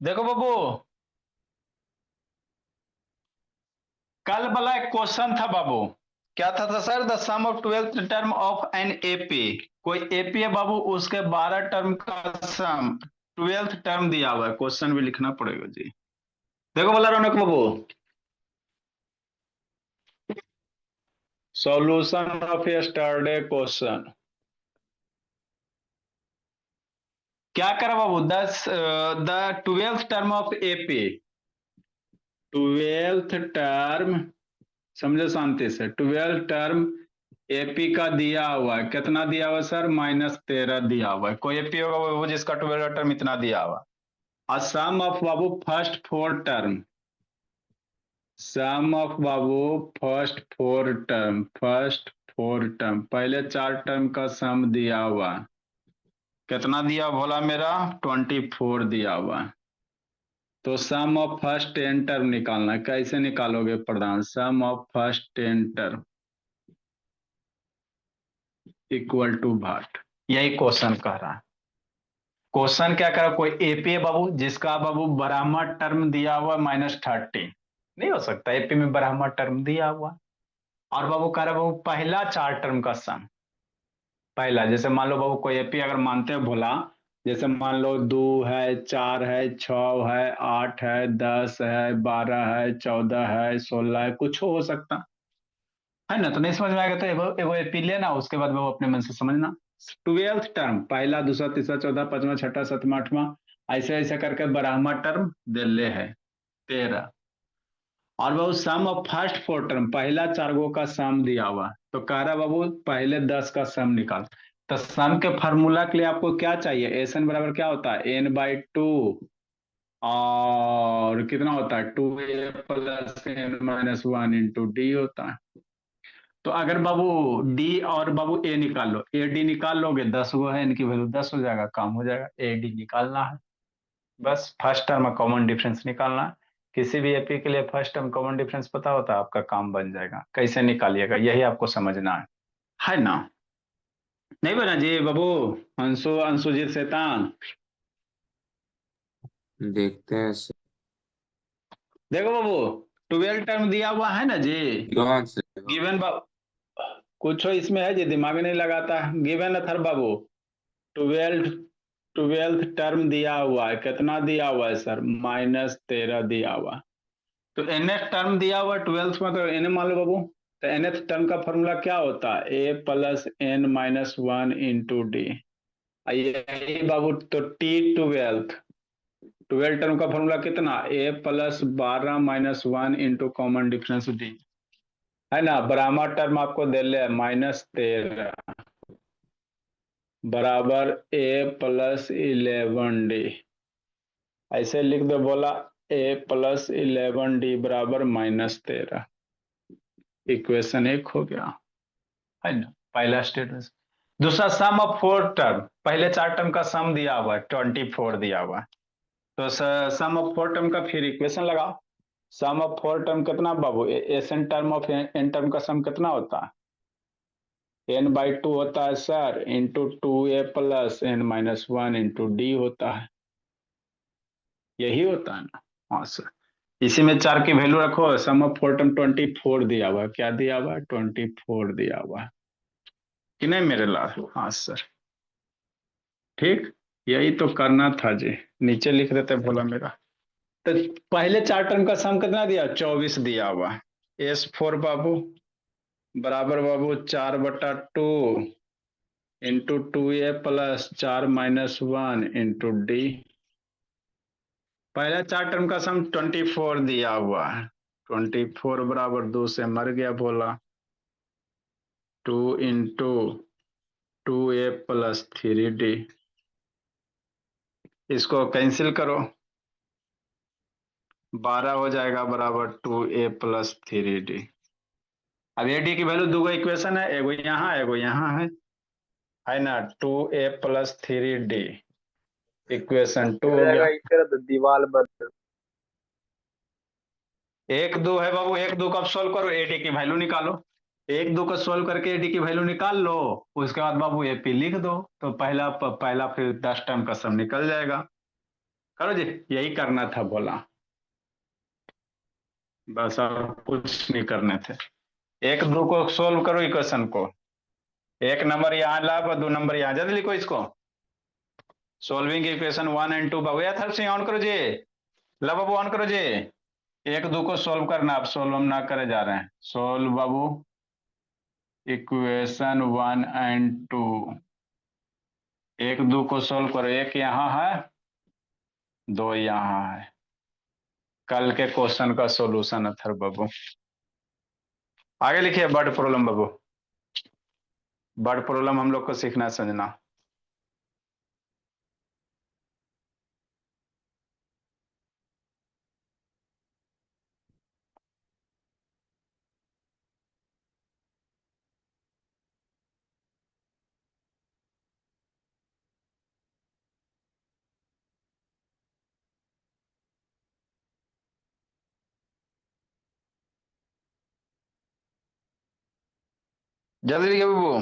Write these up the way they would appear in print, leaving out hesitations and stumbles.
देखो बाबू, कल वाला एक क्वेश्चन था बाबू। क्या था sir? The sum of 12th term of an AP. कोई एपी है बाबू, उसके 12 टर्म का सम 12th टर्म दिया हुआ है। क्वेश्चन भी लिखना पड़ेगा जी। देखो बोला रौनक बाबू, सॉल्यूशन ऑफ यस्टरडे क्वेश्चन। क्या करा बाबू? The 12th term of AP. 12th term, समझो शांति से। 12th टर्म एपी का दिया हुआ है। कितना दिया हुआ है सर? -13 दिया हुआ है। कोई एपी होगा वो जिसका 12th टर्म इतना दिया हुआ है। और सम ऑफ बाबू first four term. Sum of बाबू फर्स्ट फोर टर्म पहले 4 टर्म का सम दिया हुआ है। कितना दिया भोला मेरा? 24 दिया हुआ है। तो सम ऑफ फर्स्ट 10 टर्म निकालना है। कैसे निकालोगे Pradhan? Sum of first 10 term equal to भाट। यही क्वेश्चन कह रहा है। क्वेश्चन क्या करा? कोई एपी है बाबू जिसका बाबू ब्राह्मण टर्म दिया हुआ -30। नहीं हो सकता, एपी में ब्राह्मण टर्म दिया हुआ। और बाबू कह रहा बाबू पहला 4 टर्म का सम। पहला, जैसे मान लो बाबू कोई एपी अगर मानते हो भोला, जैसे मान लो 2 है, 4 है, 6 है, 8 है, 10 है, 12 है, 14 है, 16 है, कुछ हो सकता है ना। तो नहीं समझ में आएगा तो एगो एगो एपी लेना, उसके बाद वो अपने मन से समझना। 12th टर्म पहला, दूसरा, तीसरा, चौथा, पांचवा, छठा, सातवां, आठवां, ऐसे ऐसे करके ब्राह्मण टर्म दे ले है 13। और बाबू सम ऑफ फर्स्ट फोर टर्म, पहला 4 गो का सम दिया हुआ। तो कह रहा बाबू पहले 10 का सम निकाल। तो सम के फार्मूला के लिए आपको क्या चाहिए? एस एन बराबर क्या होता है? n/2। और कितना होता है? 2a + n-1 × d होता है। तो अगर बाबू डी और बाबू ए निकाल लो, ए डी निकाल लोगे, 10 गो है, इनकी वैल्यू 10 हो जाएगा, काम हो जाएगा। ए डी निकालना है, बस फर्स्ट टर्म कॉमन डिफरेंस निकालना है। किसी भी एपी के लिए फर्स्ट टर्म कॉमन डिफरेंस पता होता है, आपका काम बन जाएगा। कैसे निकालिएगा यही आपको समझना है ना? नहीं बना जी बाबू? अंशु, अंशुजीत शैतान। देखते हैं देखो बाबू, 12 टर्म दिया हुआ है ना जी। कौन से। गिवन बाबू, कुछ इसमें है जी, दिमाग नहीं लगाता है। गिवन है थर बाबू, 12 12th टर्म दिया हुआ है। कितना दिया हुआ है सर? -13 दिया हुआ। तो nth टर्म दिया हुआ 12th में, तो n मान लो बाबू। तो nth टर्म का फॉर्मूला क्या होता है? a + n-1 × d। यही बाबू तो T12 टर्म का फॉर्मूला कितना? a + 12-1 × कॉमन डिफरेंस d, है ना। ब्राह्मण टर्म आपको दे ले -13 बराबर a + 11d। ऐसे लिख दो बोला, a + 11d बराबर -13। इक्वेशन 1 हो गया, है ना, पहला स्टेटमेंट। दूसरा, सम ऑफ फोर टर्म, पहले 4 टर्म का सम दिया हुआ है, 24 दिया हुआ है। तो सम ऑफ फोर टर्म का फिर इक्वेशन लगाओ। सम ऑफ फोर टर्म कितना बाबू? S N term of N term का सम कितना होता है? n/2 होता है sir, into 2a + n-1 × d होता है। यही होता है ना? हाँ सर। इसी में 4 की वैल्यू रखो। सम ऑफ फोर टर्म 24 दिया हुआ है। क्या दिया हुआ है? 24 दिया हुआ है कि नहीं मेरे लाल? हाँ सर, ठीक। यही तो करना था जी, नीचे लिख देते बोला मेरा। तो पहले 4 टर्म का सम कितना दिया? 24 दिया हुआ है। S4 बाबू बराबर बाबू 4/2 इंटू 2a + 4-1 × d। पहला 4 टर्म का सम 24 दिया हुआ है। 24 बराबर 2 से मर गया बोला। 2 इंटू 2a + 3d। इसको कैंसिल करो, 12 हो जाएगा बराबर 2a + 3d। अब ए डी की वैल्यू, दो इक्वेशन है, एगो यहाँ एगो यहाँ है ना। 2a + 3d इक्वेशन 2 हो हो जाएगा गया। इधर तो दीवार बन। 1 2 है बाबू, 1 2 का सोल्व करो, एडी की वैल्यू निकालो। 1 2 का सोल्व करके एडी की वैल्यू निकाल लो। उसके बाद बाबू एपी लिख दो। तो पहला फिर 10 टर्म का सब निकल जाएगा। करो जी, यही करना था बोला, बस और कुछ नहीं करने थे। एक दो को सोल्व करो इक्वेशन को, एक नंबर यहाँ ला और दो नंबर यहाँ, जल्दी लिखो इसको। सोल्विंग इक्वेशन 1 एंड 2 बाबू, या थर्ड से ऑन करो जी, ला बाबू ऑन करो जी। एक दो को सोल्व करना, आप सोल्व हम ना करे जा रहे हैं, सोल्व बाबू इक्वेशन 1 एंड 2। एक दो को सोल्व करो, एक यहाँ है, दो यहाँ है। कल के क्वेश्चन का सॉल्यूशन अथर बाबू। आगे लिखिए वर्ड प्रॉब्लम बाबू, वर्ड प्रॉब्लम हम लोग को सीखना समझना। जल्दी लिखिए बाबू।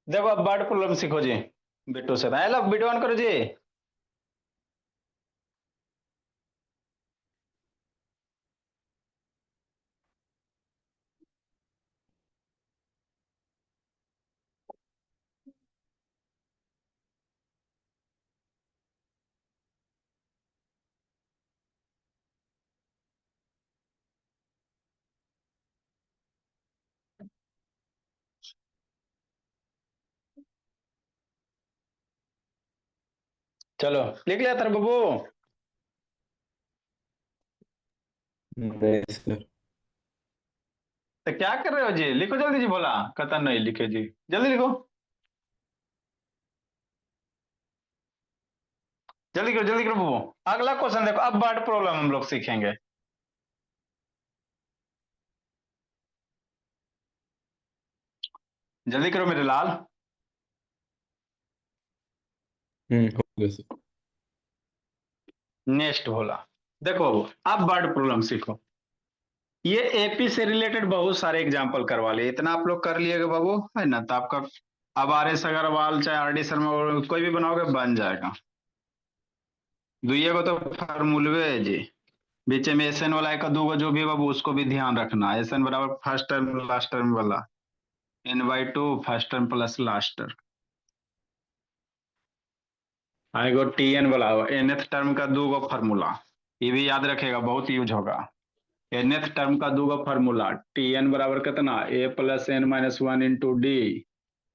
देखो अब वर्ड प्रॉब्लम सीखो जी, बिट्टू से लो वीडियो ऑन करो जी। चलो लिख लिया तर बाबू। नहीं सर। तो क्या कर रहे हो जी, लिखो जल्दी जी, बोला कहता नहीं लिखे जी, जल्दी लिखो, जल्दी करो बाबू। अगला क्वेश्चन देखो, अब वर्ड प्रॉब्लम हम लोग सीखेंगे। जल्दी करो मेरे लाल। हो गया सर। नेक्स्ट बोला, देखो बाबू अब वर्ड प्रॉब्लम सीखो। ये एपी से रिलेटेड बहुत सारे एग्जाम्पल करवा लिए, इतना आप लोग कर लिएगा बाबू, है ना, तो आपका अब आर एस अग्रवाल चाहे आर डी शर्मा कोई भी बनाओगे बन जाएगा। दुइये को तो फार्मूलवे है जी, बीच में एस एन वाला एक दो जो भी है बाबू उसको भी ध्यान रखना, एस एन बराबर फर्स्ट टर्म लास्ट टर्म वाला, n/2 first term plus last term. आएगा टी एन वाला, nth टर्म का दो गो फार्मूला, ये भी याद रखेगा, बहुत यूज होगा। nth टर्म का दो गो फार्मूला, टी एन बराबर कितना, a plus n minus one into D,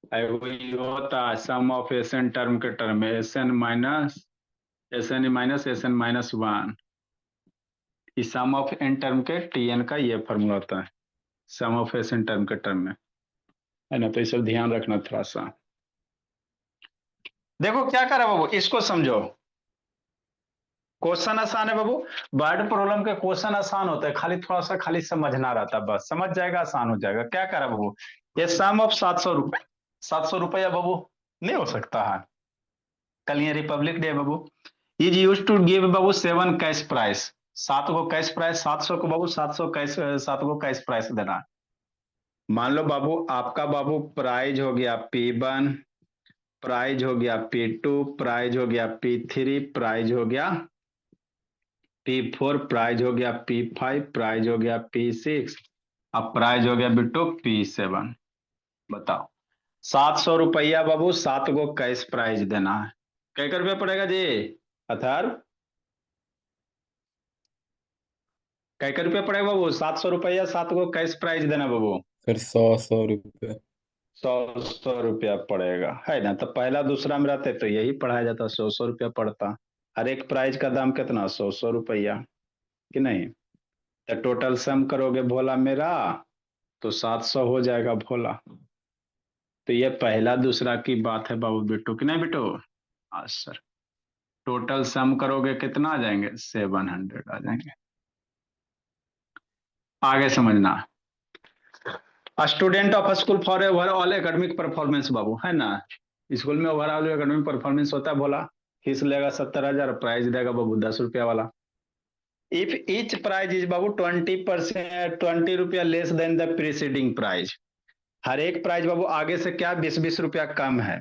होता है sum of S N term के टर्म में, एस एन माइनस वन, इस सम ऑफ एन टर्म के टी एन का ये फार्मूला होता है, sum of S N term के टर्म में, है ना, तो ये सब ध्यान रखना थोड़ा सा। देखो क्या करा बाबू, इसको समझो, क्वेश्चन आसान है बाबू, वर्ड प्रॉब्लम के क्वेश्चन आसान होता है, खाली थोड़ा सा खाली समझना रहता है, बस समझ जाएगा आसान हो जाएगा। क्या करा बाबू, ये सम ऑफ 700 रुपए, 700 रुपया बाबू नहीं हो सकता है, कल ये रिपब्लिक डे बाबू, इज यूज टू गिव बाबू 7 कैश प्राइस, 7 को कैश प्राइस, 700 को बाबू 700 कैश, 7 को कैश प्राइस देना। मान लो बाबू आपका बाबू प्राइज हो गया P1, प्राइज हो गया P2, प्राइज हो गया P3, प्राइज हो गया P4, प्राइज हो गया P5, प्राइज हो गया P6, अब प्राइज हो गया बिट्टू P7। बताओ 700 रुपया बाबू 7 को कैश प्राइज देना है, क्या रुपया पड़ेगा जी अथर, क्या रुपया पड़ेगा बाबू, 700 रुपया 7 को कैश प्राइज देना बाबू, सर 100 100 रुपये। 100 100 रुपया पड़ेगा, है ना, तो पहला दूसरा में रहते तो यही पढ़ाया जाता, 100 100 रुपया पड़ता, हर एक प्राइज का दाम कितना, 100 100 रुपया, कि नहीं। तो टोटल सम करोगे भोला मेरा तो 700 हो जाएगा भोला। तो ये पहला दूसरा की बात है बाबू बिट्टू, कि नहीं बिट्टू। हाँ सर, टोटल सम करोगे कितना आ जाएंगे, 700 आ जाएंगे। आगे समझना, student of school for overall academic performance बाबू, है ना, स्कूल में ओवरऑल एकेडमिक परफॉर्मेंस होता है बोला, फीस लेगा 70,000, प्राइज देगा बाबू 10 रुपया वाला। इफ ईच प्राइज इज बाबू 20%, 20 रुपया less than the preceding prize, हर एक प्राइज बाबू आगे से क्या 20-20 रुपया कम है।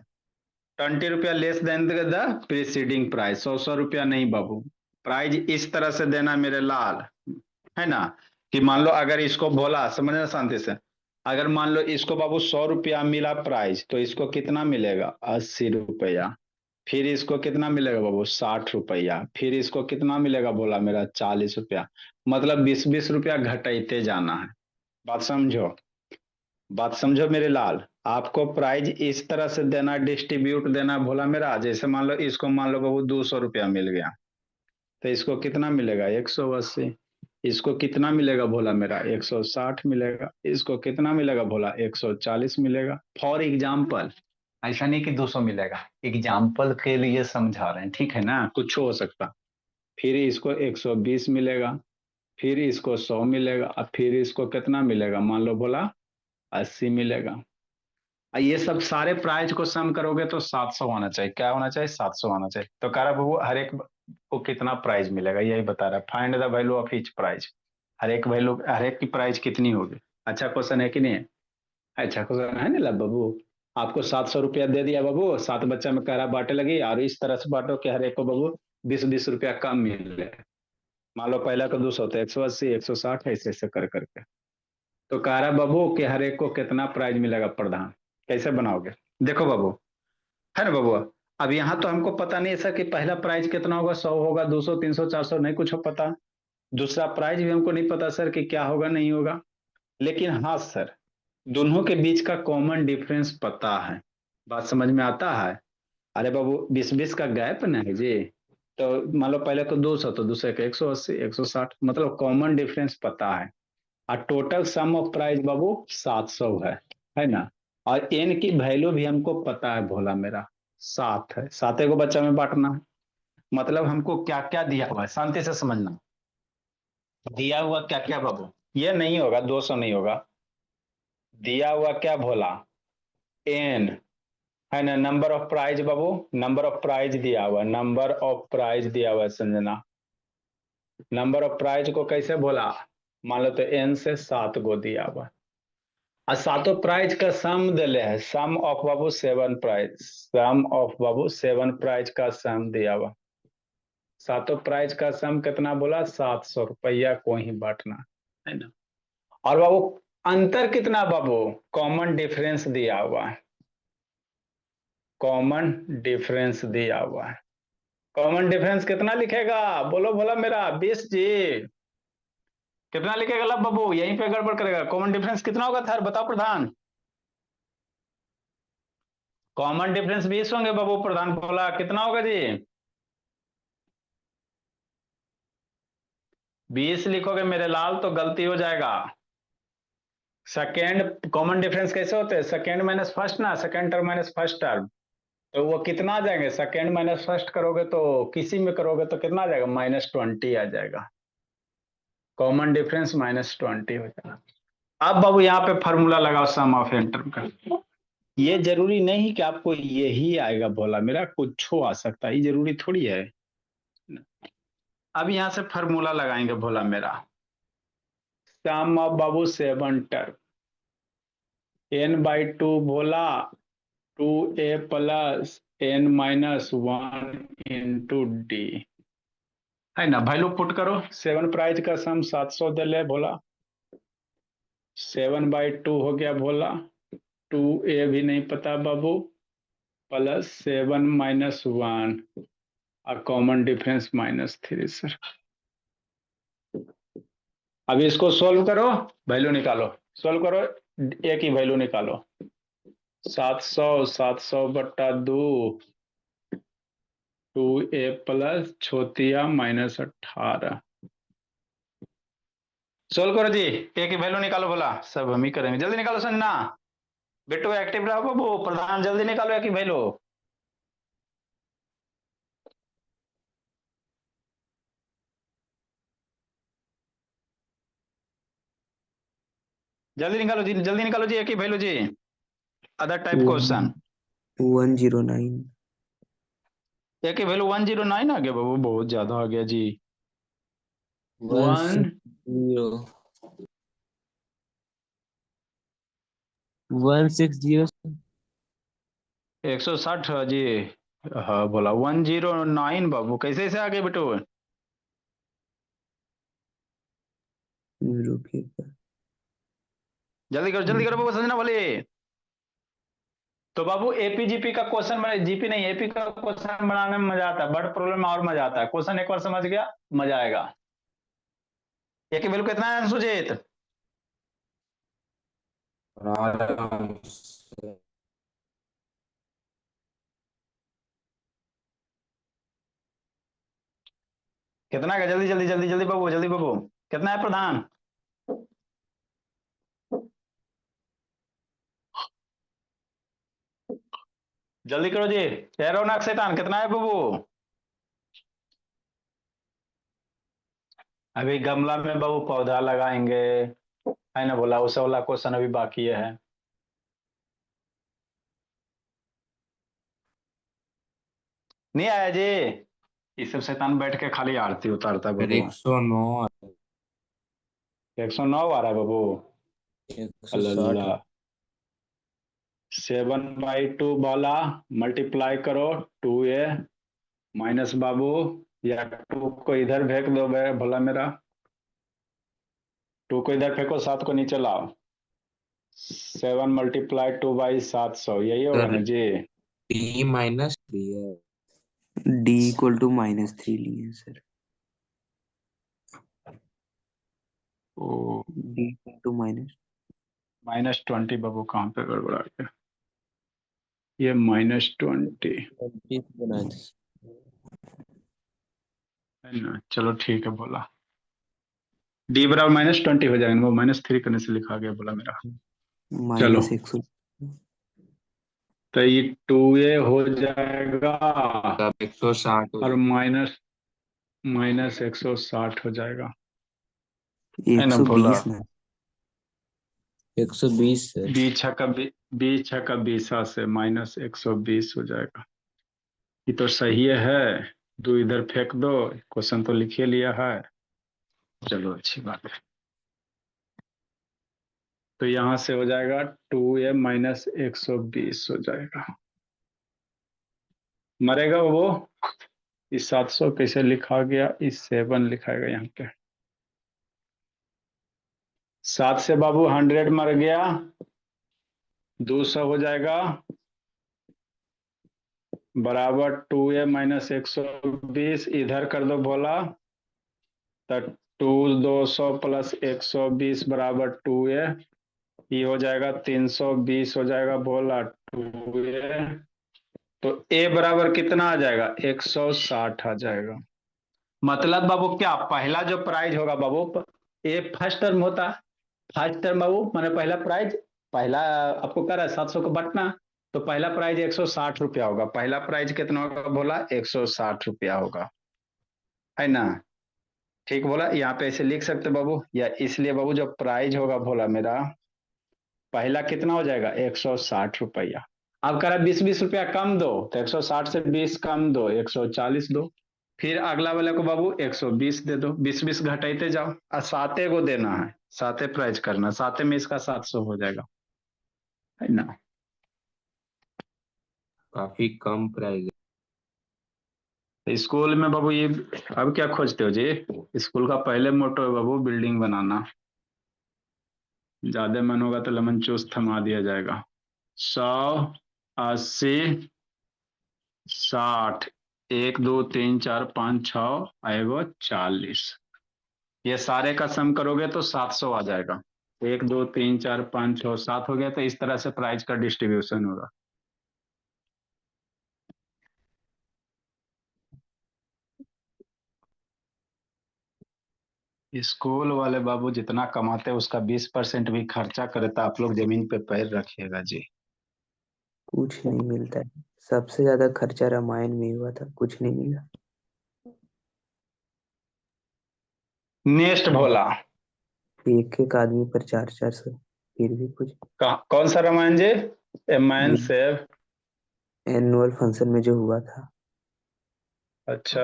20 रुपया less than the preceding price, 100-100 रुपया नहीं बाबू। प्राइज इस तरह से देना मेरे लाल, है ना, कि मान लो अगर इसको बोला, समझना शांति से, अगर मान लो इसको बाबू 100 रुपया मिला प्राइज, तो इसको कितना मिलेगा 80 रुपया। फिर इसको कितना मिलेगा बाबू 60 रुपया। फिर इसको कितना मिलेगा बोला मेरा 40 रुपया। मतलब 20-20 रुपया घटाते जाना है। बात समझो, बात समझो मेरे लाल। आपको प्राइज इस तरह से देना, डिस्ट्रीब्यूट देना भोला मेरा। जैसे मान लो इसको, मान लो बाबू 200 रुपया मिल गया, तो इसको कितना मिलेगा 180। इसको कितना मिलेगा भोला मेरा 160 मिलेगा। इसको कितना मिलेगा भोला 140 मिलेगा। फॉर एग्जाम्पल, ऐसा नहीं कि 200 मिलेगा, एग्जाम्पल के लिए समझा रहे हैं, ठीक है ना, कुछ हो सकता। फिर इसको 120 मिलेगा, फिर इसको 100 मिलेगा, और फिर इसको कितना मिलेगा मान लो बोला 80 मिलेगा। ये सब सारे प्राइज को सम करोगे तो 700 आना चाहिए। क्या होना चाहिए 700 आना चाहिए। तो कह रहा बाबू हर एक को कितना प्राइज मिलेगा, यही बता रहा है, find the value of each prize. हर एक वैल्यू, हर एक की प्राइज कितनी होगी। अच्छा क्वेश्चन है कि नहीं है? अच्छा क्वेश्चन है ना बाबू। आपको 700 रुपया दे दिया बाबू, 7 बच्चा में कह रहा बांटे लगी, और इस तरह से बांटो कि हर एक को बाबू 20-20 रुपया कम मिले। मान लो पहला को 200, तो 180, 160, ऐसे ऐसे कर करके। तो कह रहा बाबू कि हर एक को कितना प्राइज मिलेगा प्रधान। कैसे बनाओगे? देखो बाबू, है ना बाबू। अब यहाँ तो हमको पता नहीं है सर कि पहला प्राइज कितना होगा, 100 होगा, 200, 300, 400, नहीं कुछ पता। दूसरा प्राइज भी हमको नहीं पता सर कि क्या होगा नहीं होगा। लेकिन हाँ सर, दोनों के बीच का कॉमन डिफरेंस पता है। बात समझ में आता है? अरे बाबू 20-20 का गैप ना है जी। तो मान लो पहले को 200, तो दूसरे का 180, 160, मतलब कॉमन डिफरेंस पता है। और टोटल सम ऑफ प्राइस बाबू 700 है ना। और एन की वैल्यू भी हमको पता है भोला मेरा, 7 है। 7 को बच्चा में बांटना है। मतलब हमको क्या क्या दिया हुआ है, शांति से समझना। दिया हुआ क्या क्या बाबू, ये नहीं होगा 200 नहीं होगा। दिया हुआ क्या भोला, एन, है ना। नंबर ऑफ प्राइज बाबू, नंबर ऑफ प्राइज दिया हुआ, नंबर ऑफ प्राइज दिया हुआ है संजना। नंबर ऑफ प्राइज को कैसे बोला, मान लो तो एन से 7 गो दिया हुआ। और सातों प्राइज का सम दिले है, सम ऑफ बाबू 7 प्राइज, सम ऑफ बाबू 7 प्राइज का सम दिया हुआ। सातों प्राइज का सम कितना बोला 700 रुपया को ही बांटना, है ना। और बाबू अंतर कितना बाबू, कॉमन डिफरेंस दिया हुआ है, कॉमन डिफरेंस दिया हुआ है। कॉमन डिफरेंस कितना लिखेगा बोलो भोला मेरा 20 जी। कितना लिखेगा लब बाबू, यहीं पे गड़बड़ करेगा। कॉमन डिफरेंस कितना होगा सर बताओ प्रधान। कॉमन डिफरेंस 20 होंगे बाबू, प्रधान बोला कितना होगा जी। 20 लिखोगे मेरे लाल तो गलती हो जाएगा। सेकेंड कॉमन डिफरेंस कैसे होते हैं, सेकेंड माइनस फर्स्ट ना, second term minus first term. तो वो कितना आ जाएंगे, सेकेंड माइनस फर्स्ट करोगे तो किसी में करोगे तो कितना आ जाएगा -20 आ जाएगा। कॉमन डिफरेंस -20 हो जाएगा। अब बाबू यहाँ पे फॉर्मूला लगाओ सम ऑफ एन टर्म का। ये जरूरी नहीं कि आपको यही आएगा भोला मेरा, कुछ आ सकता है, ये जरूरी थोड़ी है। अब यहाँ से फॉर्मूला लगाएंगे भोला मेरा, सम ऑफ बाबू 7 टर्म, n/2 बोला 2a plus n-1 into D, है ना। वैल्यू पुट करो, 7 प्राइज का सम 700 दे ले भोला, 7/2 हो गया भोला, 2a भी नहीं पता बाबू, प्लस 7-1, और कॉमन डिफरेंस -3 सर। अब इसको सोल्व करो, वैल्यू निकालो, सोल्व करो, a की वैल्यू निकालो। 700, 700/2, 2a प्लस छोतिया -18। सोल्व करो जी, ए की वैल्यू निकालो बोला, सब हम ही करेंगे, जल्दी निकालो संजना। बेटू एक्टिव रहो बाबू, प्रधान जल्दी निकालो ए की वैल्यू, जल्दी निकालो जी, जल्दी निकालो जी ए की वैल्यू जी। Other type question, 109। ए की वैल्यू 109 आ गया बाबू, बहुत ज्यादा आ गया जी। वन वन सिक्स जीरो 160 160 जी। हाँ बोला 109 बाबू, कैसे से आ गए बेटो? रुकिए। जल्दी करो बाबू, समझना वाले। तो बाबू एपीजीपी का क्वेश्चन बने, जीपी नहीं एपी का क्वेश्चन बनाने में मजा आता है, बट प्रॉब्लम और मजा आता है। क्वेश्चन एक बार समझ गया मजा आएगा। ए की वैल्यू कितना है सुजीत? आराम से। कितना है? जल्दी बाबू, जल्दी बाबू। कितना है प्रधान? जल्दी करो जी। रौनक शैतान कितना है बाबू? अभी गमला में बाबू पौधा लगाएंगे, है ना, बोला उसे वाला क्वेश्चन अभी बाकी है। नहीं आया जी? ये सब शैतान बैठ के खाली आरती उतारता है फिर बाबू। 109 109 आ रहा है बाबू। 160 अल्लाह। 7/2 वाला मल्टीप्लाई करो, 2a माइनस बाबू, या 2 को इधर फेंक दो भला मेरा। 2 को इधर फेंको, 7 को नीचे लाओ। 7 × 2/700, यही होगा सर ना जी? D-3 है। डी इक्वल टू -3 लिए सर। O D equal to minus -20 बाबू, कहाँ पे गड़बड़ा गया? ये -20 बनाए थे। है ना, चलो ठीक है बोला। डी बराबर -20 हो जाएगा ना, वो -3 करने से लिखा गया बोला मेरा। चलो -100। तो ये 2a हो जाएगा तब 160 हो और जाएगा। -160 हो जाएगा, है ना भोला? 120 ना। 120 सर। बीस से -120 हो जाएगा। ये तो सही है। दो इधर फेंक दो, क्वेश्चन तो लिखे लिया है। चलो अच्छी बात है। तो यहां से हो जाएगा 2a -120 हो जाएगा। मरेगा वो। इस 700 कैसे लिखा गया? इस 7 लिखाएगा यहाँ पे। 7 से बाबू 100 मर गया, 200 हो जाएगा, बराबर 2a -120 इधर कर दो भोला। तो 200 + 120 बराबर 2a। ये हो जाएगा 320 हो जाएगा भोला, 2a। तो a बराबर कितना आ जाएगा? 160 आ जाएगा। मतलब बाबू क्या, पहला जो प्राइज होगा बाबू, ए फर्स्ट टर्म होता है। फर्स्ट टर्म बाबू मैंने पहला प्राइज, पहला आपको कह रहा है 700 को बटना, तो पहला प्राइज 160 रुपया होगा। पहला प्राइज कितना होगा बोला? 160 रुपया होगा, है ना? ठीक बोला। यहाँ पे ऐसे लिख सकते बाबू, या इसलिए बाबू जो प्राइज होगा बोला मेरा, पहला कितना हो जाएगा? 160 रुपया। अब कह रहा 20-20 रुपया कम दो, तो 160 से 20 कम दो, 140 दो। फिर अगला वाले को बाबू 120 दे दो, 20-20 घटाते जाओ, और साते को देना है, साते प्राइज करना, साते में इसका 700 हो जाएगा, है ना? काफी कम प्राइस तो स्कूल में बाबू ये, अब क्या खोजते हो जी? स्कूल का पहले मोटो है बाबू बिल्डिंग बनाना। ज्यादा मन होगा तो लेमन चूस थमा दिया जाएगा। 100, 80, 60, 1 2 3 4 5 6 आएगा 40। ये सारे का सम करोगे तो 700 आ जाएगा। 1 2 3 4 5 6 7 हो गया। तो इस तरह से प्राइज का डिस्ट्रीब्यूशन होगा। स्कूल वाले बाबू जितना कमाते हैं उसका 20% भी खर्चा करे, तो आप लोग जमीन पे पैर रखिएगा जी। कुछ नहीं मिलता है। सबसे ज्यादा खर्चा रामायण में हुआ था, कुछ नहीं मिला। नेक्स्ट भोला। एक एक आदमी पर 400-400, फिर भी कुछ। कौन सा रामायण जी? ए मैन ये सेव। एनुअल फंक्शन में जो हुआ था। अच्छा,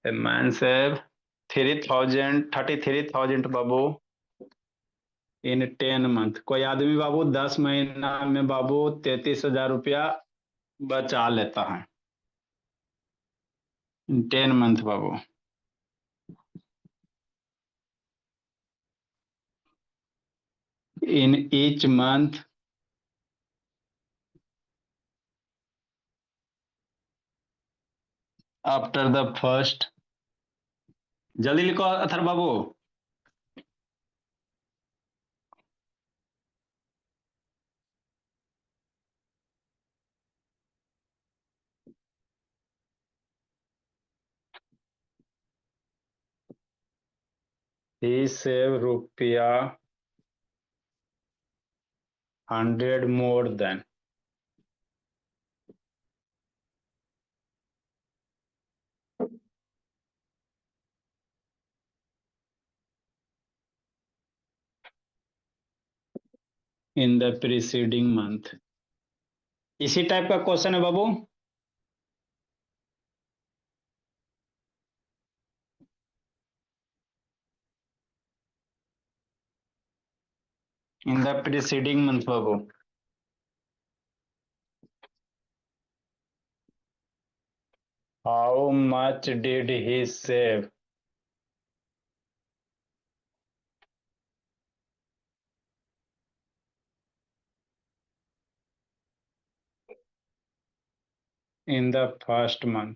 a man save 33,000 Babu in 10 month. कोई आदमी बाबू 10 महीना में बाबू 33,000 रुपया बचा लेता है इन 10 मंथ बाबू। In each month after the first, जल्दी लिखो अथर बाबू। ही सेव रुपया 100 more than in the preceding month. इसी टाइप का क्वेश्चन है बाबू। इन द प्रीसीडिंग मंथ बाबू। How much did he save in the first month.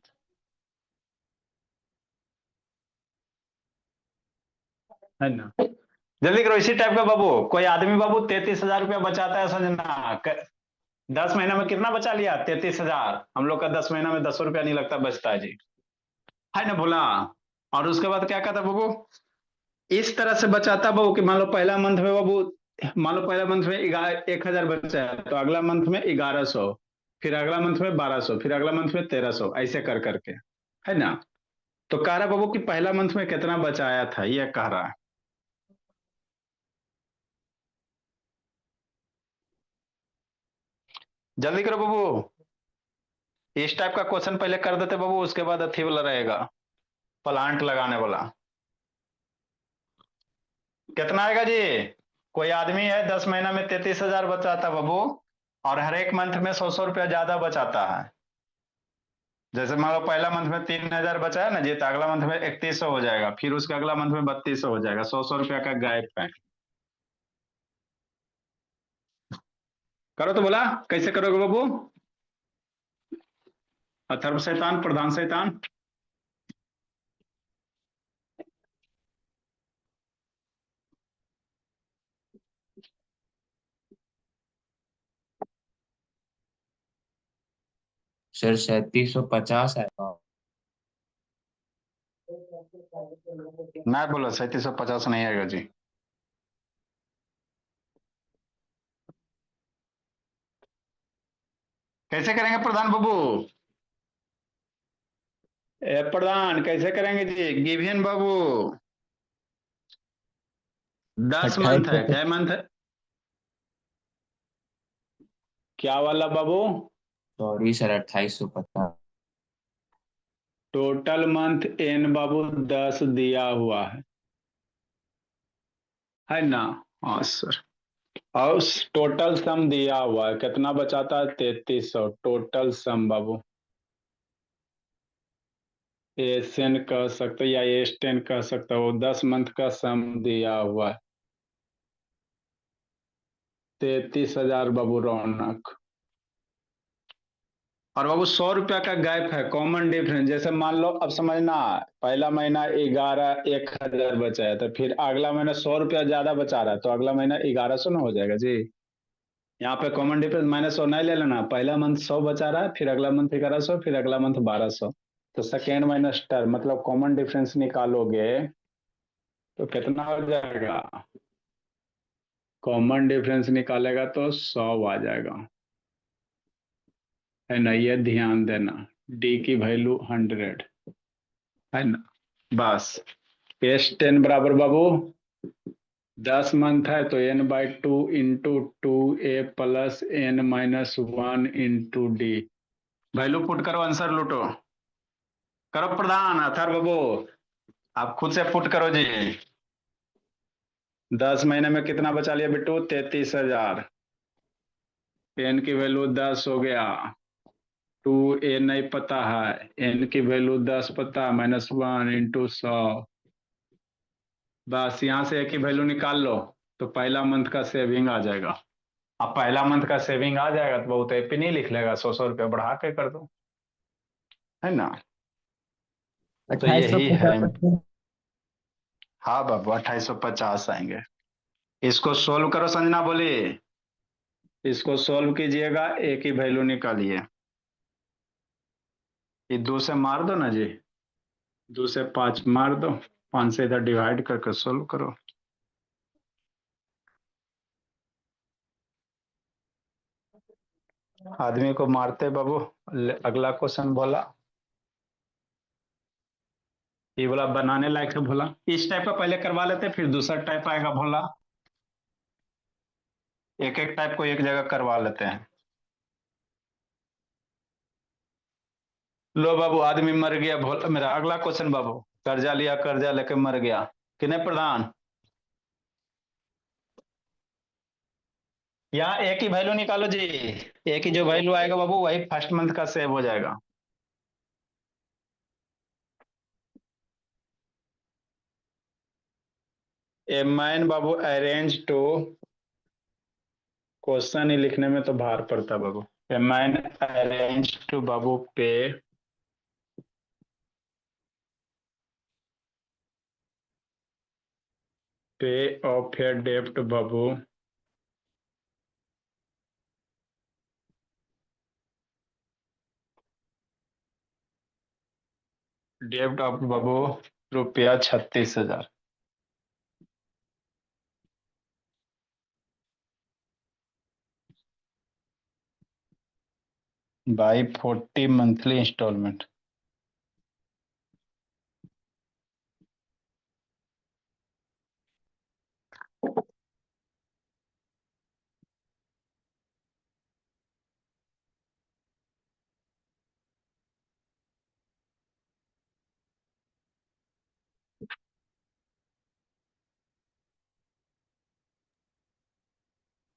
है ना, जल्दी करो। इसी टाइप का बाबू, कोई आदमी बाबू 33,000 रुपया बचाता है, समझना 10 महीना में कितना बचा लिया? 33,000। हम लोग का 10 महीना में 10 रुपया नहीं लगता, बचता है जी, है ना, बोला। और उसके बाद क्या कहता बाबू, इस तरह से बचाता बाबू कि मान लो पहला मंथ में बाबू, मान लो पहला मंथ में 1,000 बचा है, तो अगला मंथ में 1,100, फिर अगला मंथ में 1,200, फिर अगला मंथ में 1,300, ऐसे कर करके, है ना। तो कह रहा बाबू कि पहला मंथ में कितना बचाया था, ये कह रहा है। जल्दी करो बाबू। इस टाइप का क्वेश्चन पहले कर देते बाबू, उसके बाद अथी वाला रहेगा, प्लांट लगाने वाला। कितना आएगा जी? कोई आदमी है 10 महीना में 33,000 बचाता बाबू, और हर एक मंथ में 100-100 रुपया ज्यादा बचाता है। जैसे मान लो पहला मंथ में 3,000 बचा है ना जी, तो अगला मंथ में 3,100 हो जाएगा, फिर उसके अगला मंथ में 3,200 हो जाएगा। 100-100 रुपया का गैप है। करो तो बोला, कैसे करोगे बाबू? अथर्व शैतान, प्रधान शैतान। सर 3750 है। मैं बोला 3750 नहीं आएगा जी। कैसे करेंगे प्रधान बाबू? प्रधान कैसे करेंगे जी? गिवियन बाबू 10 मंथ है, 2800। क्या मंथ है? क्या वाला बाबू? Sorry sir 2850। Total month N बाबू 10 दिया हुआ है ना। हाँ सर। और टोटल सम दिया हुआ है, कितना बचाता है? 3300 टोटल सम बाबू। एसएन कह सकते हो या एस10 कह सकते हो, 10 मंथ का सम दिया हुआ है 33,000 बाबू रौनक। और बाबू 100 रुपया का गैप है, कॉमन डिफरेंस। जैसे मान लो, अब समझना, पहला महीना 1,000 बचाया था, फिर अगला महीना 100 रुपया ज्यादा बचा रहा है, तो अगला महीना 1,100 ना हो जाएगा जी। यहाँ पे कॉमन डिफरेंस -100 नहीं ले लेना, पहला मंथ 100 बचा रहा है, फिर अगला मंथ 1,100, फिर अगला मंथ 1,200। तो सेकेंड माइनस टर्म मतलब कॉमन डिफरेंस निकालोगे तो कितना हो जाएगा? कॉमन डिफरेंस निकालेगा तो 100 आ जाएगा, है ना। ये ध्यान देना, डी की वैल्यू 100, है ना। बस S10 बराबर बाबू 10 मंथ है तो n/2 × 2a + n-1 × d value put करो, आंसर लूटो। करो प्रधान अथर बाबू, आप खुद से पुट करो जी। 10 महीने में कितना बचा लिया बिट्टू? 33,000। एन की वैल्यू 10 हो गया। 2 ए नहीं पता है, एन की वैल्यू 10 पता, -1 इंटू 100। बस यहां से एक ही वैल्यू निकाल लो, तो पहला मंथ का सेविंग आ जाएगा। अब पहला मंथ का सेविंग आ जाएगा तो बहुत एपी नहीं लिख लेगा, 100 रुपया बढ़ा के कर दो, है ना? तो 2850। यही है। हाँ बाबू, 2850 आएंगे। इसको सोल्व करो, संजना बोली। इसको सोल्व कीजिएगा, एक ही वैल्यू निकालिए। ये 2 से मार दो ना जी, 2 से 5 मार दो, 5 से इधर डिवाइड करके सोल्व करो। आदमी को मारते बाबू। अगला क्वेश्चन बोला, ये बोला बनाने लायक है भोला। इस टाइप का पहले करवा लेते, फिर दूसरा टाइप आएगा भोला। एक एक टाइप को एक जगह करवा लेते हैं। लो बाबू, आदमी मर गया भोला मेरा। अगला क्वेश्चन बाबू, कर्जा लिया, कर्जा लेके मर गया, कि नहीं प्रधान? यहाँ एक ही वैल्यू निकालो जी। एक ही जो वैल्यू आएगा बाबू, वही फर्स्ट मंथ का सेव हो जाएगा। ए मैन बाबू अरेंज टू, क्वेश्चन ही लिखने में तो भार पड़ता बाबू। ए मैन अरेंज टू बाबू pay off A dept Babu dept of बाबू रुपया 36,000 by 40 monthly instalment.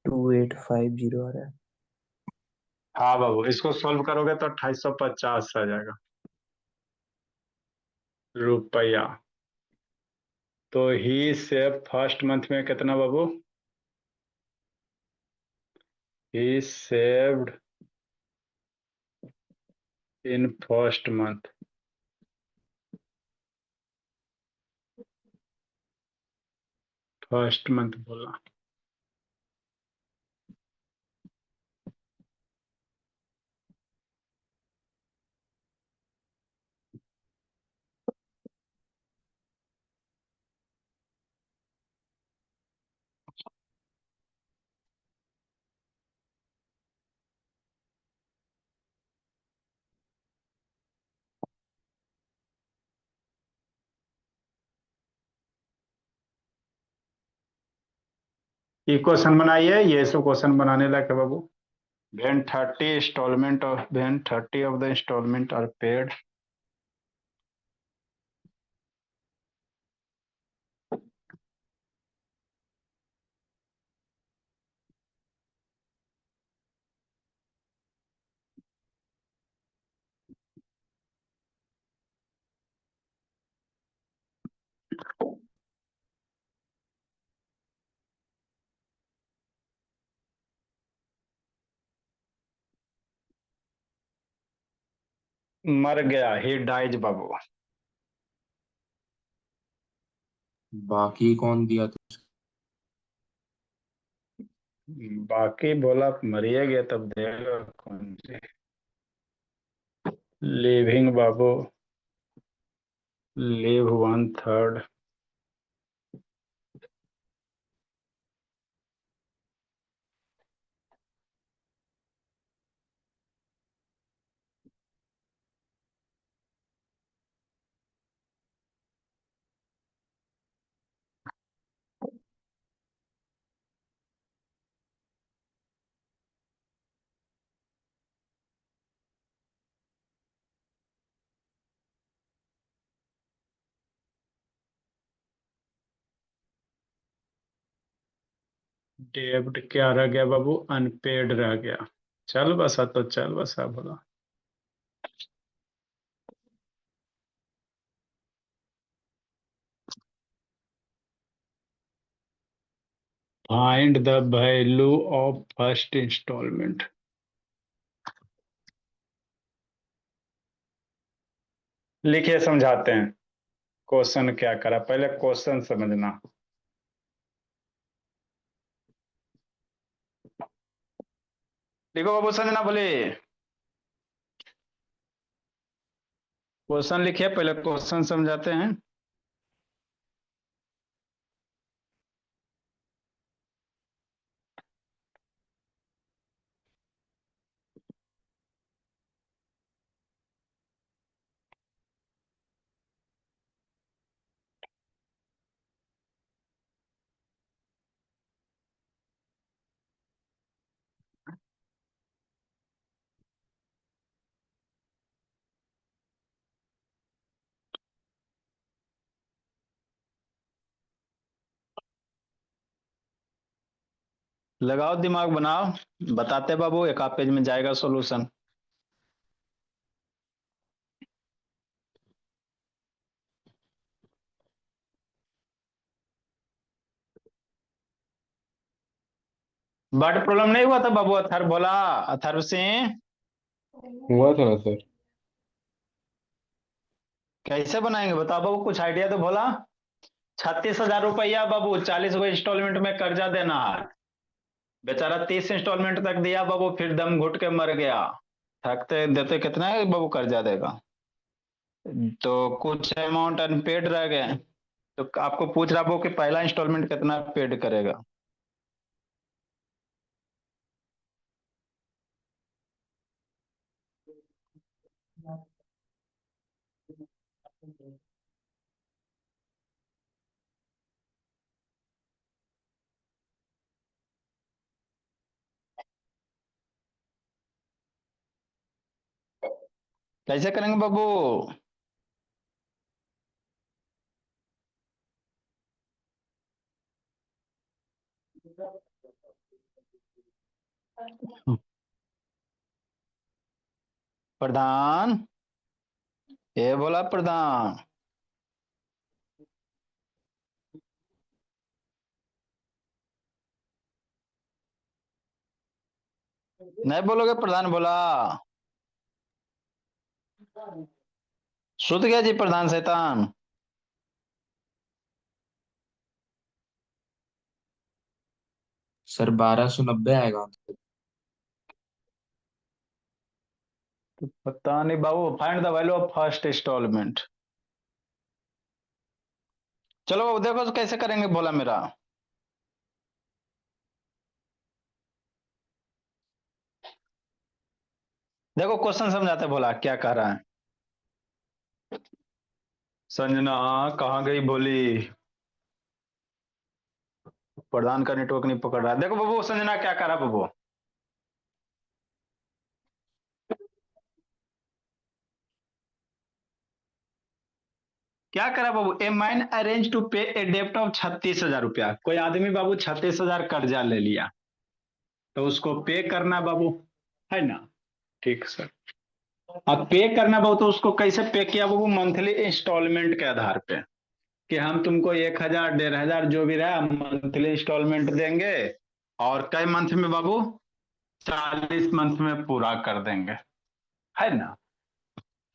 Two eight five zero आ रहा है। हाँ बाबू, इसको सोल्व करोगे तो 2850 आ जाएगा रुपया। तो ही से फर्स्ट मंथ में कितना बाबू? He saved in first month. First month बोला। ये क्वेश्चन बनाइए, ये सब क्वेश्चन बनाने लायक है बाबू। When 30 installment of when 30 of the installment are paid, मर गया, ही डाइज बाबू। बाकी कौन दिया तो? बाकी बोला मरिए गया तब देगा कौन से। लिविंग बाबू, लिव 1/3। डेब्ट क्या रह गया बाबू, अनपेड रह गया। चल बसा तो चल बसा बोला। Find the value of first instalment. लिखिए समझाते हैं क्वेश्चन क्या करा, पहले क्वेश्चन समझना। देखो बाबू संजना बोले, क्वेश्चन लिखिए, पहले क्वेश्चन समझाते हैं। लगाओ दिमाग बनाओ, बताते बाबू, एक आध पेज में जाएगा सॉल्यूशन। बट प्रॉब्लम नहीं हुआ था बाबू, अथर्व बोला, अथर्व सिंह हुआ था ना सर। कैसे बनाएंगे बताओ बाबू, कुछ आइडिया तो बोला। 36,000 रुपया बाबू, 40 गो इंस्टॉलमेंट में कर्जा देना है। बेचारा 30 इंस्टॉलमेंट तक दिया बाबू, फिर दम घुट के मर गया। थकते देते कितना है बाबू कर्जा देगा। तो कुछ अमाउंट अनपेड रह गए, तो आपको पूछ रहा वो कि पहला इंस्टॉलमेंट कितना पेड करेगा। कैसे करेंगे बाबू। प्रधान, ये बोला प्रधान। नहीं बोलोगे, प्रधान बोला। सुध गया जी प्रधान शैतान। सर 1290 आएगा। पता नहीं बाबू, find the value of first instalment. चलो बाबू देखो तो कैसे करेंगे बोला मेरा। देखो क्वेश्चन समझाते बोला क्या कह रहा है। संजना कहाँ गई बोली, प्रधान का नेटवर्क नहीं पकड़ रहा। देखो बाबू संजना क्या कह रहा बाबू, क्या करा बाबू। ए मैन अरेंज टू पे ए डेप्ट ऑफ 36,000 रुपया। कोई आदमी बाबू 36,000 कर्जा ले लिया, तो उसको पे करना बाबू, है ना। ठीक सर। अब पे करना बाबू, तो उसको कैसे पे किया बाबू, मंथली इंस्टॉलमेंट के आधार पे, कि हम तुमको 1,000 1,500 जो भी रहा मंथली इंस्टॉलमेंट देंगे, और कई मंथ में बाबू, 40 मंथ में पूरा कर देंगे, है ना।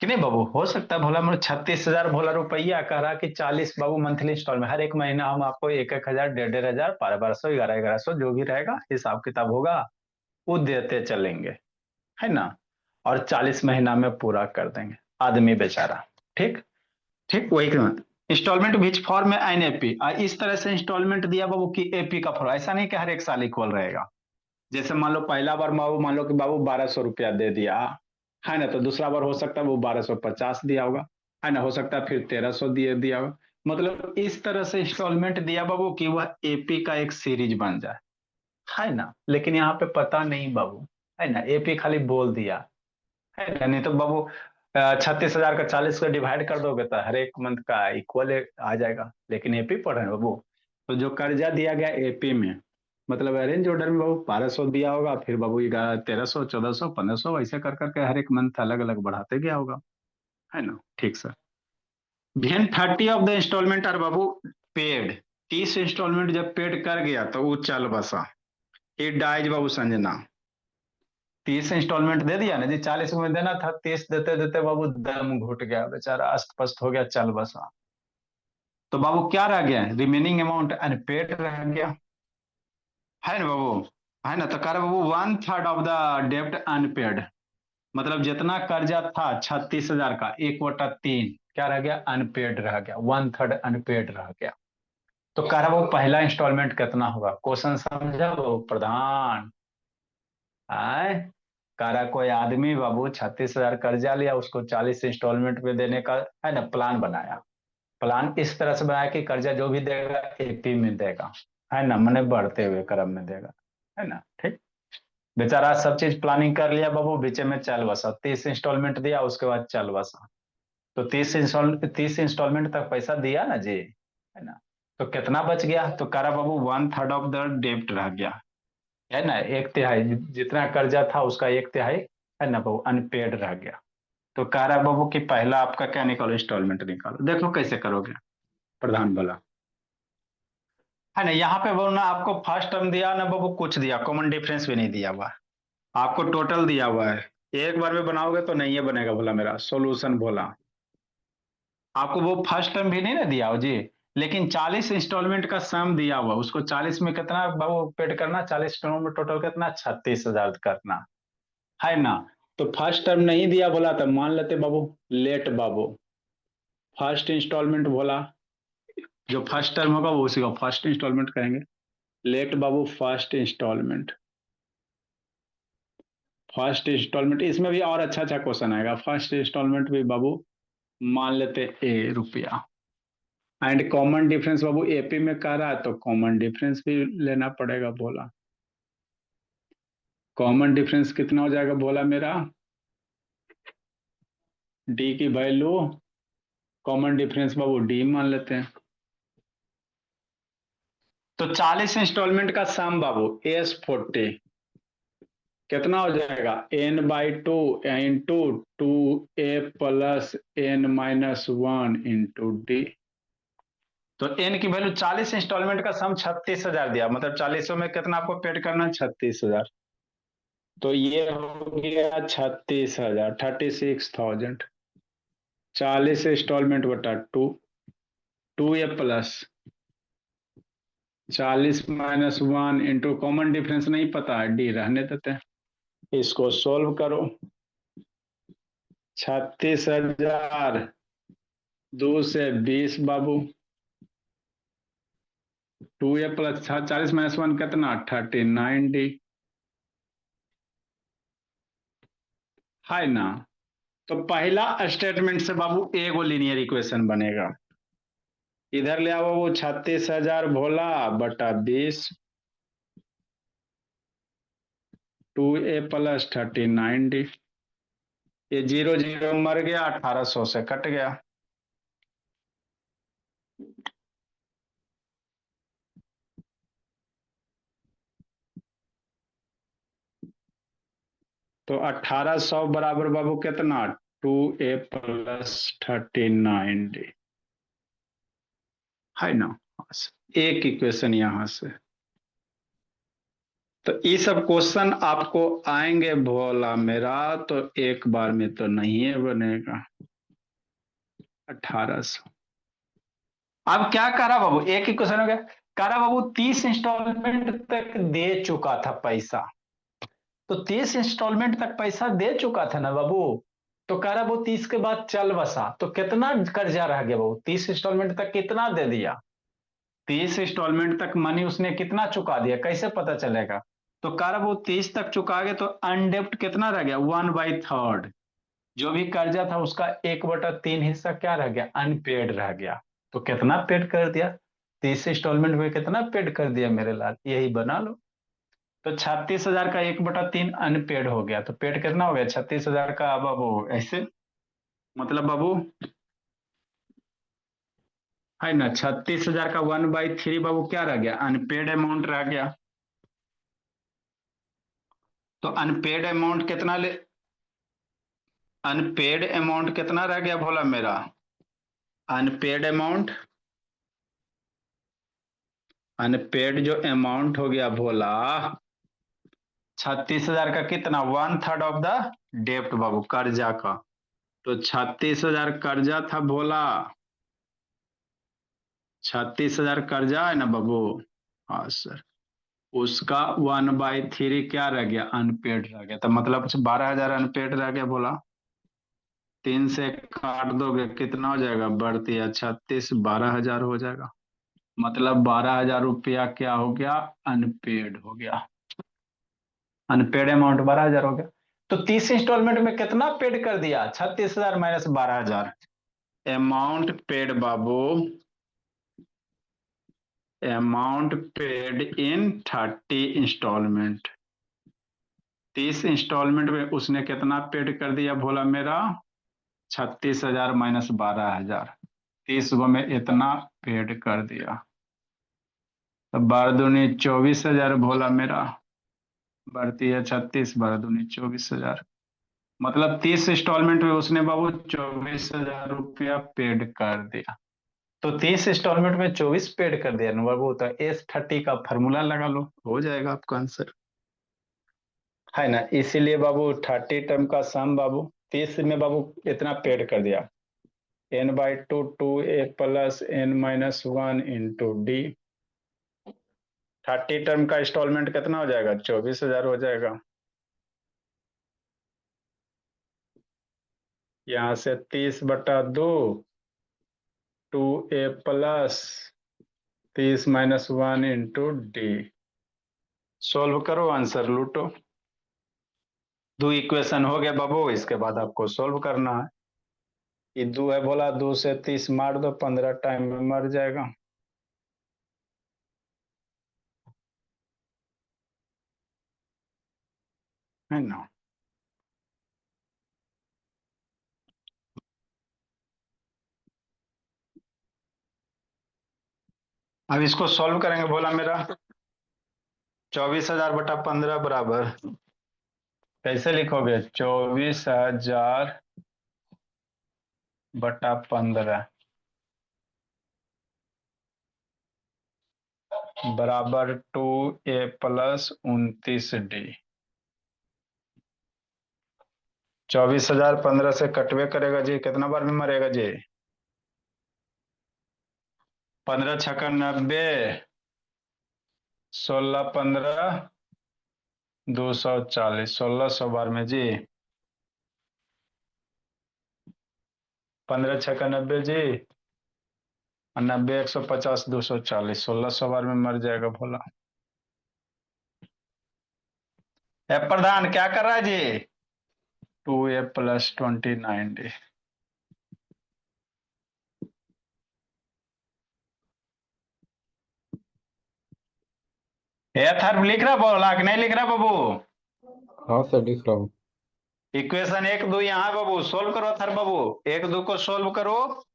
कि नहीं बाबू, हो सकता है भोला मोड़ 36,000 भोला रुपया कह रहा कि 40 बाबू मंथली इंस्टॉलमेंट, हर एक महीना हम आपको 1,000 1,500 1200 1100 जो भी रहेगा हिसाब किताब होगा, वो देते चलेंगे, है ना। और 40 महीना में पूरा कर देंगे आदमी बेचारा। ठीक, ठीक वही इंस्टॉलमेंट विच फॉर्म में एनएपी, इस तरह से इंस्टॉलमेंट दिया बाबू कि एपी का फॉर्म, ऐसा नहीं कि हर एक साल इक्वल रहेगा। जैसे मान लो पहला बार बाबू, मान लो कि बाबू 1,200 रुपया दे दिया, है ना, तो दूसरा बार हो सकता है वो 1,250 दिया होगा, है ना, हो सकता है फिर 1,300 दिया होगा। मतलब इस तरह से इंस्टॉलमेंट दिया बाबू कि वह एपी का एक सीरीज बन जाए, है ना। लेकिन यहाँ पे पता नहीं बाबू, है ना, एपी खाली बोल दिया, है ना। नहीं तो बाबू 36,000 का 40 का डिवाइड कर दोगे तो हर एक मंथ का इक्वल आ जाएगा, लेकिन एपी पढ़ रहे हैं बाबू। तो जो कर्जा दिया गया एपी में, मतलब अरेंज ऑर्डर में बाबू 1200 दिया होगा, फिर बाबू 1300, 1400, 1500 ऐसे कर करके हर एक मंथ अलग अलग बढ़ाते गया होगा, है ना। ठीक sir. When 30 of the instalment are बाबू पेड, 30 इंस्टॉलमेंट जब पेड कर गया तो वो चल बसा, इट डाइज बाबू संजना। 30 इंस्टॉलमेंट दे दिया ना जी, 40 में देना था, 30 देते देते बाबू दम घुट गया बेचारा, अस्त पस्त हो गया, चल बसा। तो बाबू क्या रह गया, रिमेनिंग अमाउंट अनपेड रह गया, है ना बाबू, है ना। तो कह रहा बाबू 1/3 ऑफ द डेप्ट अनपेड, मतलब जितना कर्जा था 36,000 का, 1/3 क्या रह गया, अनपेड रह गया, 1/3 अनपेड रह गया। तो कह रहा वो पहला इंस्टॉलमेंट कितना होगा, क्वेश्चन समझा वो प्रधान। आए, कह रहा कोई आदमी बाबू 36,000 कर्जा लिया, उसको 40 इंस्टॉलमेंट में देने का, है ना, प्लान बनाया। प्लान इस तरह से बनाया कि कर्जा जो भी देगा एपी में देगा, है ना, मैंने बढ़ते हुए क्रम में देगा, है ना। ठीक। बेचारा सब चीज प्लानिंग कर लिया बाबू, बीच में चल बसा, 30 इंस्टॉलमेंट दिया, उसके बाद चल बसा। तो 30 इंस्टॉलमेंट तक पैसा दिया ना जी, है ना। तो कितना बच गया, तो कह रहा बाबू 1/3 ऑफ द डेप्ट रह गया, है ना, एक तिहाई, जितना कर्जा था उसका एक तिहाई, है ना बाबू, अनपेड रह गया। तो कह रहा बाबू कि पहला आपका क्या निकालो, इंस्टॉलमेंट निकालो। देख लो कैसे करोगे, प्रधान बोला, है ना। यहाँ पे बोलना आपको फर्स्ट टर्म दिया ना बाबू, कुछ दिया, कॉमन डिफरेंस भी नहीं दिया हुआ, आपको टोटल दिया हुआ है। एक बार में बनाओगे तो नहीं है बनेगा, बोला मेरा सॉल्यूशन बोला। आपको वो फर्स्ट टर्म भी नहीं ना दिया हो जी, लेकिन 40 इंस्टॉलमेंट का सम दिया हुआ, उसको 40 में कितना बाबू पेड करना, 40 टर्म में टोटल कितना, 36,000 करना, है ना। तो फर्स्ट टर्म नहीं दिया बोला, तो मान लेते बाबू लेट बाबू, फर्स्ट इंस्टॉलमेंट बोला, जो फर्स्ट टर्म होगा वो उसी को फर्स्ट इंस्टॉलमेंट कहेंगे। लेट बाबू फर्स्ट इंस्टॉलमेंट, फर्स्ट इंस्टॉलमेंट, इसमें भी और अच्छा अच्छा क्वेश्चन आएगा। फर्स्ट इंस्टॉलमेंट भी बाबू मान लेते ए रुपया, and common difference Babu AP में कह रहा है तो कॉमन डिफरेंस भी लेना पड़ेगा बोला। कॉमन डिफरेंस कितना हो जाएगा बोला मेरा, डी की वैल्यू, कॉमन डिफरेंस बाबू डी मान लेते हैं। तो 40 इंस्टॉलमेंट का सम बाबू S40 कितना हो जाएगा, n/2 into 2a plus n-1 into D. तो n की वैल्यू 40 इंस्टॉलमेंट का सम 36,000 दिया, मतलब 40 में कितना आपको पेड करना है, 36,000। तो ये हो गया 36,000, 36,000, 40 इंस्टॉलमेंट बटा 2, 2a plus 40-1 into common difference नहीं पता है, डी रहने देते हैं। इसको सोल्व करो, 36,000 2 से 20 बाबू, 2a प्लस 40-1 कितना, 39 डी, है ना। तो पहला स्टेटमेंट से बाबू एगो लीनियर इक्वेशन बनेगा, इधर ले आओ वो 36,000 भोला बटा 20, 2a प्लस 39 डी, ये 0 0 मर गया, 1800 से कट गया। तो 1800 बराबर बाबू कितना, 2a प्लस 39 डी, है ना। एक इक्वेशन यहां से। तो ये सब क्वेश्चन आपको आएंगे भोला मेरा, तो एक बार में तो नहीं बनेगा। 1800, अब क्या करा बाबू, एक ही क्वेश्चन हो गया। करा बाबू 30 इंस्टॉलमेंट तक दे चुका था पैसा, तो 30 इंस्टॉलमेंट तक पैसा दे चुका था ना बाबू। तो कह रहा वो 30 के बाद चल बसा, तो कितना कर्जा रह गया बाबू, 30 इंस्टॉलमेंट तक कितना दे दिया, 30 इंस्टॉलमेंट तक मनी उसने कितना चुका दिया, कैसे पता चलेगा। तो कह रहा वो 30 तक चुका गया, तो अनडेप्ट कितना रह गया, 1/3, जो भी कर्जा था उसका 1/3 हिस्सा क्या रह गया, अनपेड रह गया। तो कितना पेड कर दिया, 30 इंस्टॉलमेंट में कितना पेड कर दिया मेरे लाल, यही बना लो। तो 36,000 का 1/3 अनपेड हो गया, तो पेड कितना हो गया, 36,000 का बाबू, ऐसे मतलब बाबू, है ना, 36,000 का 1/3 बाबू क्या रह गया, अनपेड अमाउंट रह गया। तो अनपेड अमाउंट कितना रह गया भोला मेरा? अनपेड जो अमाउंट हो गया भोला, 36,000 का कितना, 1/3 ऑफ द डेप्ट बाबू, कर्जा का। तो 36,000 कर्जा था भोला, 36,000 कर्जा है ना बाबू। हाँ सर। उसका 1/3 क्या रह गया, अनपेड रह गया। तो मतलब 12,000 अनपेड रह गया भोला। 3 से काट दोगे कितना हो जाएगा, बढ़ती है 36, 12,000 हो जाएगा। मतलब 12,000 रुपया क्या हो गया, अनपेड हो गया। अनपेड अमाउंट 12,000 हो गया। तो 30 इंस्टॉलमेंट में कितना पेड कर दिया, 36,000 माइनस 12,000। अमाउंट पेड बाबू, amount paid in 30 instalment. 30 instalment में उसने कितना पेड कर दिया भोला मेरा, 36,000 माइनस 12,000। 30 गो में इतना पेड कर दिया। तो 12 दूनी 24,000 भोला मेरा, बढ़ती है 36, 12 दूनी 24,000। मतलब 30 इंस्टॉलमेंट में उसने बाबू 24,000 रुपया पेड कर दिया। तो 30 इंस्टॉलमेंट में 24 पेड कर दिया ना बाबू, तो S30 का फॉर्मूला लगा लो, हो जाएगा आपका आंसर, है ना। इसीलिए बाबू 30 टर्म का सम बाबू, 30 में बाबू इतना पेड कर दिया, n/2 2a plus n-1 into D. 30 term का इंस्टॉलमेंट कितना हो जाएगा, 24,000 हो जाएगा। यहाँ से 30/2 2a plus 30-1 into D. Solve करो, आंसर लूटो। दो इक्वेशन हो गया बाबू, इसके बाद आपको सोल्व करना है। ये 2 है बोला, 2 से 30 मार दो, 15 टाइम में मर जाएगा, है ना। अब इसको सॉल्व करेंगे बोला मेरा, 24,000/15 बराबर, कैसे लिखोगे, 24,000/15 बराबर 2a प्लस 29d। 24,000 15 से कटवे करेगा जी, कितना बार में मरेगा जी, 15 छक्का 90, 16 15 240, 1600 बार में जी। 15 छक्का 90 जी, और 90 150 240, 1600 बार में मर जाएगा भोला। ए प्रधान क्या कर रहा है जी, 2a प्लस 29d। ए थर्ब लिख रहा बोला कि नहीं लिख रहा बाबू? हाँ सर लिख रहा हूँ। इक्वेशन 1 2 यहाँ बाबू, सोल्व करो थर्ब बाबू, 1 2 को सोल्व करो,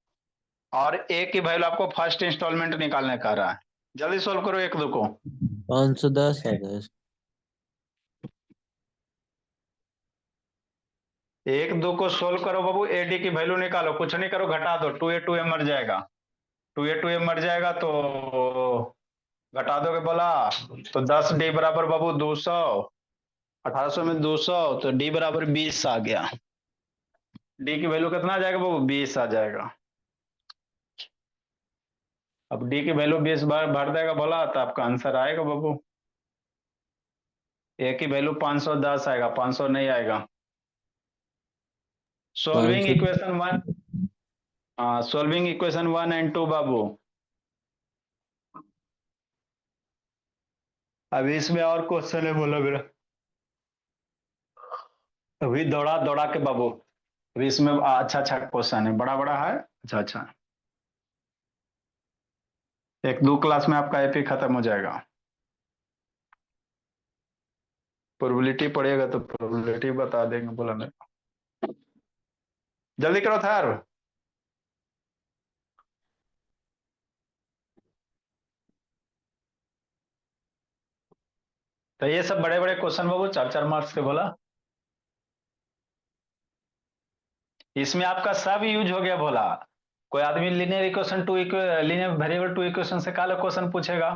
और एक की वैल्यू आपको फर्स्ट इंस्टॉलमेंट निकालने का रहा है, जल्दी सोल्व करो 1 2 को। 510 है गैस। 1 2 को सोल्व करो बाबू, एडी की वैल्यू निकालो, कुछ नहीं करो, घटा दो, 2a मर जाएगा, 2a मर जाएगा, तो घटा दोगे बोला, तो 10d बराबर बाबू 200, 1800 में 200, तो d बराबर 20 आ गया। डी की वैल्यू कितना आ जाएगा बाबू, 20 आ जाएगा। अब डी की वैल्यू 20 बार भर देगा बोला, तो आपका आंसर आएगा बाबू। ए की वैल्यू 510 आएगा, 500 नहीं आएगा। सोल्विंग 500। इक्वेशन 1, हाँ सोल्विंग इक्वेशन 1 एंड 2 बाबू। अभी इसमें और क्वेश्चन है बोला मेरा, अभी दौड़ा दौड़ा के बाबू, अभी इसमें अच्छा अच्छा क्वेश्चन है, बड़ा बड़ा है, अच्छा अच्छा। एक दो क्लास में आपका एपी खत्म हो जाएगा। प्रोबेबिलिटी पढ़ेगा तो प्रोबेबिलिटी बता देंगे बोला मेरा, जल्दी करो थर। तो ये सब बड़े बड़े क्वेश्चन बाबू 4-4 मार्क्स के बोला, इसमें आपका सब यूज हो गया बोला। कोई आदमी linear equation two linear variable two equation से काला क्वेश्चन पूछेगा,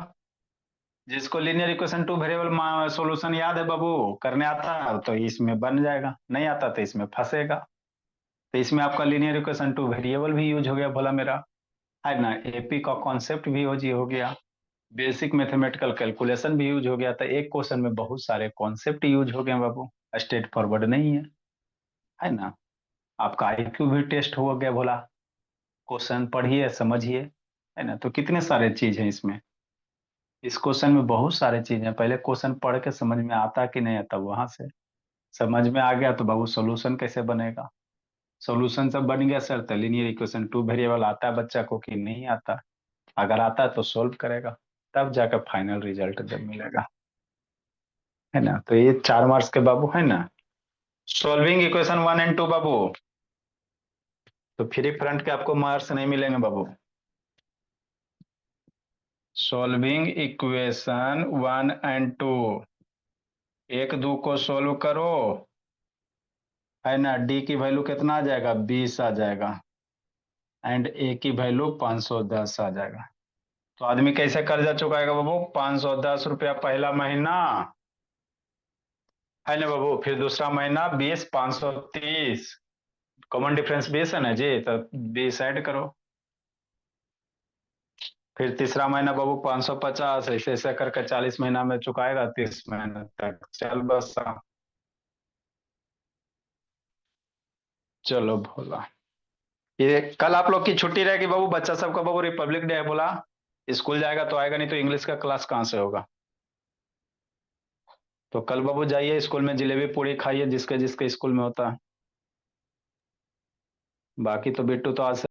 जिसको linear equation two variable solution याद है बाबू, करने आता है तो इसमें बन जाएगा, नहीं आता तो इसमें फंसेगा। तो इसमें आपका लीनियर इक्वेशन टू वेरिएबल भी यूज हो गया बोला मेरा, है ना। एपी का कॉन्सेप्ट भी हो गया, बेसिक मैथमेटिकल कैलकुलेशन भी यूज हो गया। तो एक क्वेश्चन में बहुत सारे कॉन्सेप्ट यूज हो गए बाबू, स्ट्रेट फॉरवर्ड नहीं है ना। आपका आईक्यू भी टेस्ट हो गया बोला, क्वेश्चन पढ़िए समझिए, है ना। तो कितने सारे चीज हैं इसमें, इस क्वेश्चन में बहुत सारे चीज हैं। पहले क्वेश्चन पढ़ के समझ में आता कि नहीं आता, वहां से समझ में आ गया तो बाबू सोल्यूशन कैसे बनेगा। सोल्यूशन सब बन गया सर, तो लीनियर इक्वेशन टू वेरिएबल आता है बच्चा को कि नहीं आता, अगर आता है तो सोल्व करेगा, तब जाकर फाइनल रिजल्ट जब मिलेगा, है ना। तो ये 4 मार्क्स के बाबू, है ना। सॉल्विंग इक्वेशन 1 एंड 2 बाबू, तो फ्री फ्रंट के आपको मार्क्स नहीं मिलेंगे बाबू। सॉल्विंग इक्वेशन 1 एंड 2, 1 2 को सोल्व करो, है ना। डी की वैल्यू कितना आ जाएगा, 20 आ जाएगा, एंड ए की वैल्यू 510 आ जाएगा। तो आदमी कैसे कर्जा चुकाएगा बाबू, 510 रुपया पहला महीना, है ना बाबू। फिर दूसरा महीना 20, 530, कॉमन डिफरेंस 20 है ना जी, तो 20 ऐड करो। फिर तीसरा महीना बाबू 550, ऐसे ऐसे करके 40 महीना में चुकाएगा, 30 महीने तक चल बस। चलो भोला, ये कल आप लोग की छुट्टी रहेगी बाबू, बच्चा सबका बाबू रिपब्लिक डे है बोला, स्कूल जाएगा तो आएगा, नहीं तो इंग्लिश का क्लास कहाँ से होगा। तो कल बाबू जाइए स्कूल में, जलेबी पूड़ी खाइए जिसके जिसके स्कूल में होता है। बाकी तो बिट्टू तो आज